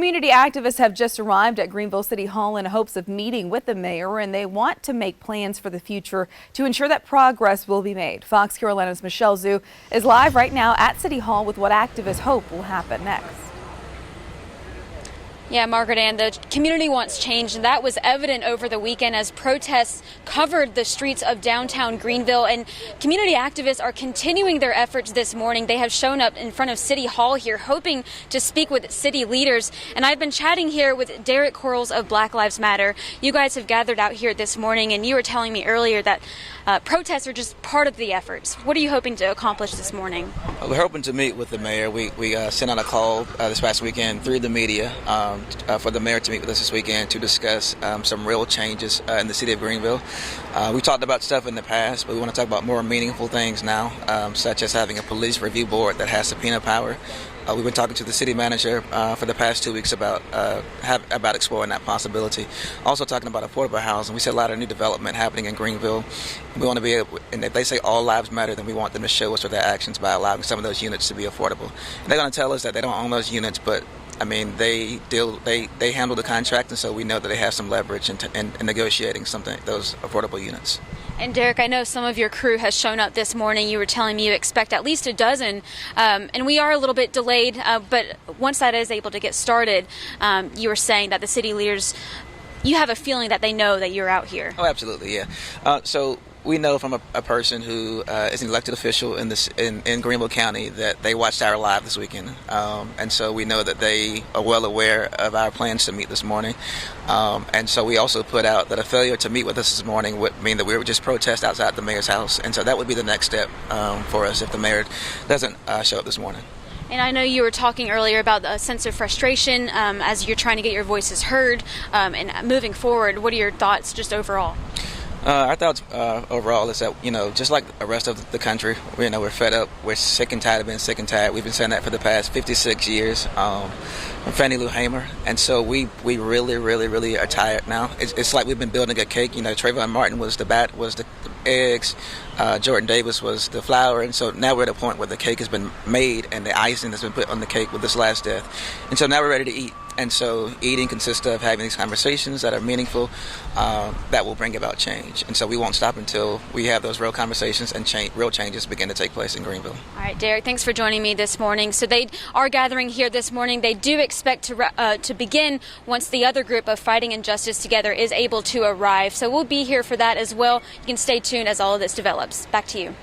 Community activists have just arrived at Greenville City Hall in hopes of meeting with the mayor, and they want to make plans for the future to ensure that progress will be made. Fox Carolina's Michelle Zhu is live right now at City Hall with what activists hope will happen next. Yeah, Margaret Ann, the community wants change, and that was evident over the weekend as protests covered the streets of downtown Greenville. And community activists are continuing their efforts this morning. They have shown up in front of City Hall here, hoping to speak with city leaders. And I've been chatting here with DERRICK QUARLES of Black Lives Matter. You guys have gathered out here this morning, and you were telling me earlier that protests are just part of the efforts. What are you hoping to accomplish this morning? We're hoping to meet with the mayor. We sent out a call this past weekend through the media for the mayor to meet with us this weekend to discuss some real changes in the city of Greenville. We talked about stuff in the past, but we want to talk about more meaningful things now, such as having a police review board that has subpoena power. We've been talking to the city manager for the past 2 weeks about exploring that possibility. Also talking about affordable housing. We see a lot of new development happening in Greenville. We want to be able, and if they say all lives matter, then we want them to show us with their actions by allowing some of those units to be affordable. And they're going to tell us that they don't own those units, but I mean, they handle the contract, and so we know that they have some leverage in negotiating those affordable units. And Derek, I know some of your crew has shown up this morning. You were telling me you expect at least a dozen, and we are a little bit delayed, but once that is able to get started, you were saying that the city leaders, you have a feeling that they know that you're out here. Oh, absolutely, yeah. So we know from a person who is an elected official in Greenville County that they watched our live this weekend, and so we know that they are well aware of our plans to meet this morning. And so we also put out that a failure to meet with us this morning would mean that we would just protest outside the mayor's house, and so that would be the next step for us if the mayor doesn't show up this morning. And I know you were talking earlier about a sense of frustration as you're trying to get your voices heard, and moving forward. What are your thoughts just overall? Our thoughts overall is that, just like the rest of the country, we're fed up. We're sick and tired of being sick and tired. We've been saying that for the past 56 years from Fannie Lou Hamer. And so we really, really, really are tired now. It's like we've been building a cake. Trayvon Martin was the eggs. Jordan Davis was the flour. And so now we're at a point where the cake has been made and the icing has been put on the cake with this last death. And so now we're ready to eat. And so eating consists of having these conversations that are meaningful, that will bring about change. And so we won't stop until we have those real conversations and real changes begin to take place in Greenville. All right, Derek, thanks for joining me this morning. So they are gathering here this morning. They do expect to begin once the other group of Fighting Injustice Together is able to arrive. So we'll be here for that as well. You can stay tuned as all of this develops. Back to you.